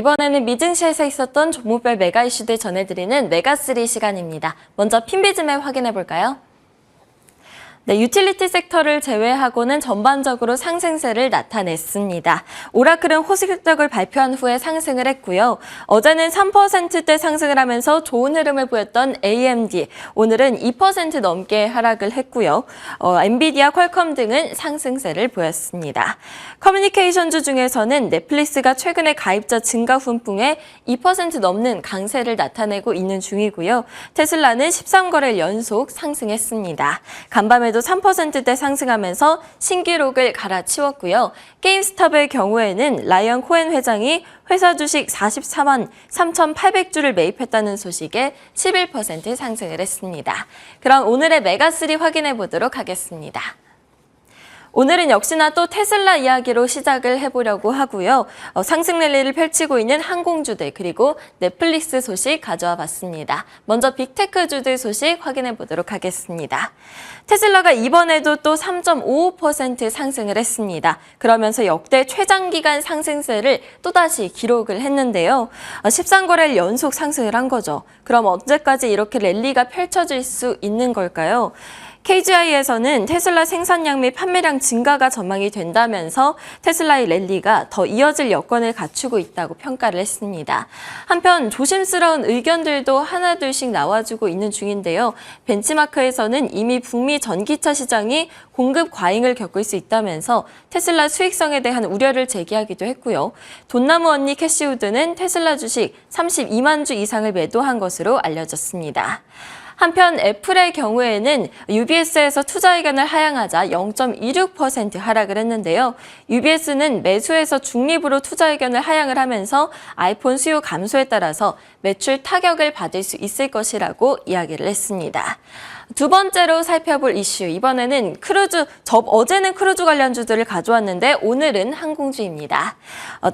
이번에는 미증시에서 있었던 종목별 메가 이슈들 전해드리는 메가3 시간입니다. 먼저 핀비즈맵 확인해볼까요? 네, 유틸리티 섹터를 제외하고는 전반적으로 상승세를 나타냈습니다. 오라클은 호실적을 발표한 후에 상승을 했고요. 어제는 3%대 상승을 하면서 좋은 흐름을 보였던 AMD, 오늘은 2% 넘게 하락을 했고요. 엔비디아, 퀄컴 등은 상승세를 보였습니다. 커뮤니케이션주 중에서는 넷플릭스가 최근에 가입자 증가 훈풍에 2% 넘는 강세를 나타내고 있는 중이고요. 테슬라는 13거래일 연속 상승했습니다. 간밤에도 3%대 상승하면서 신기록을 갈아치웠고요. 게임스톱의 경우에는 라이언 코엔 회장이 회사 주식 44만 3,800주를 매입했다는 소식에 11% 상승을 했습니다. 그럼 오늘의 메가3 확인해 보도록 하겠습니다. 오늘은 역시나 또 테슬라 이야기로 시작을 해보려고 하고요. 상승 랠리를 펼치고 있는 항공주들 그리고 넷플릭스 소식 가져와 봤습니다. 먼저 빅테크주들 소식 확인해 보도록 하겠습니다. 테슬라가 이번에도 또 3.55% 상승을 했습니다. 그러면서 역대 최장기간 상승세를 또다시 기록을 했는데요. 13거래일 연속 상승을 한 거죠. 그럼 언제까지 이렇게 랠리가 펼쳐질 수 있는 걸까요? KGI에서는 테슬라 생산량 및 판매량 증가가 전망이 된다면서 테슬라의 랠리가 더 이어질 여건을 갖추고 있다고 평가를 했습니다. 한편 조심스러운 의견들도 하나둘씩 나와주고 있는 중인데요. 벤치마크에서는 이미 북미 전기차 시장이 공급 과잉을 겪을 수 있다면서 테슬라 수익성에 대한 우려를 제기하기도 했고요. 돈나무 언니 캐시우드는 테슬라 주식 32만 주 이상을 매도한 것으로 알려졌습니다. 한편 애플의 경우에는 UBS에서 투자 의견을 하향하자 0.26% 하락을 했는데요. UBS는 매수에서 중립으로 투자 의견을 하향을 하면서 아이폰 수요 감소에 따라서 매출 타격을 받을 수 있을 것이라고 이야기를 했습니다. 두 번째로 살펴볼 이슈, 이번에는 어제는 크루즈 관련주들을 가져왔는데 오늘은 항공주입니다.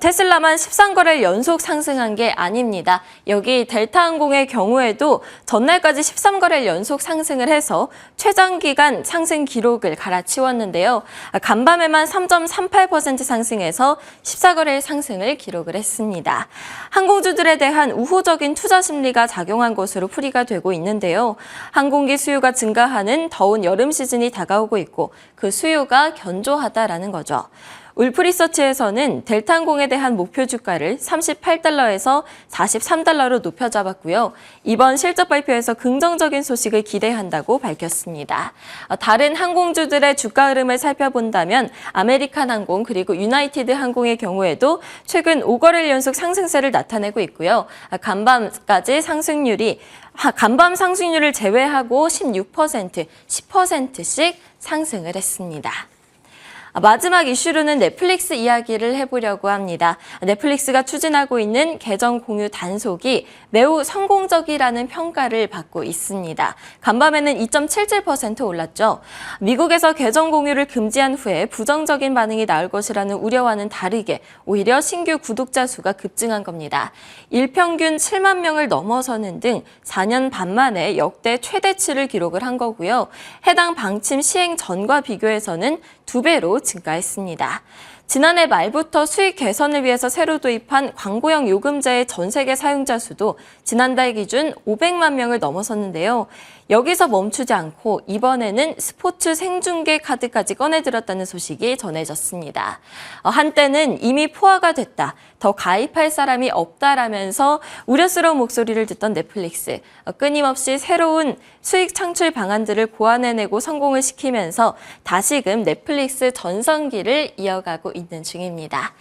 테슬라만 13거래일 연속 상승한 게 아닙니다. 여기 델타항공의 경우에도 전날까지 13거래일 연속 상승을 해서 최장기간 상승 기록을 갈아치웠는데요. 간밤에만 3.38% 상승해서 14거래일 상승을 기록을 했습니다. 항공주들에 대한 우호적인 투자 심리가 작용한 것으로 풀이가 되고 있는데요. 항공기 수요가 증가하는 더운 여름 시즌이 다가오고 있고 그 수요가 견조하다라는 거죠. 울프리서치에서는 델타항공에 대한 목표 주가를 38달러에서 43달러로 높여 잡았고요. 이번 실적 발표에서 긍정적인 소식을 기대한다고 밝혔습니다. 다른 항공주들의 주가 흐름을 살펴본다면 아메리칸 항공 그리고 유나이티드 항공의 경우에도 최근 5거래일 연속 상승세를 나타내고 있고요. 간밤 상승률을 제외하고 16%, 10%씩 상승을 했습니다. 마지막 이슈로는 넷플릭스 이야기를 해보려고 합니다. 넷플릭스가 추진하고 있는 계정 공유 단속이 매우 성공적이라는 평가를 받고 있습니다. 간밤에는 2.77% 올랐죠. 미국에서 계정 공유를 금지한 후에 부정적인 반응이 나올 것이라는 우려와는 다르게 오히려 신규 구독자 수가 급증한 겁니다. 일평균 7만 명을 넘어서는 등 4년 반 만에 역대 최대치를 기록을 한 거고요. 해당 방침 시행 전과 비교해서는 2배로 증가했습니다. 지난해 말부터 수익 개선을 위해서 새로 도입한 광고형 요금제의 전 세계 사용자 수도 지난달 기준 500만 명을 넘어섰는데요. 여기서 멈추지 않고 이번에는 스포츠 생중계 카드까지 꺼내들었다는 소식이 전해졌습니다. 한때는 이미 포화가 됐다, 더 가입할 사람이 없다라면서 우려스러운 목소리를 듣던 넷플릭스. 끊임없이 새로운 수익 창출 방안들을 고안해내고 성공을 시키면서 다시금 넷플릭스 전성기를 이어가고 있는 중입니다.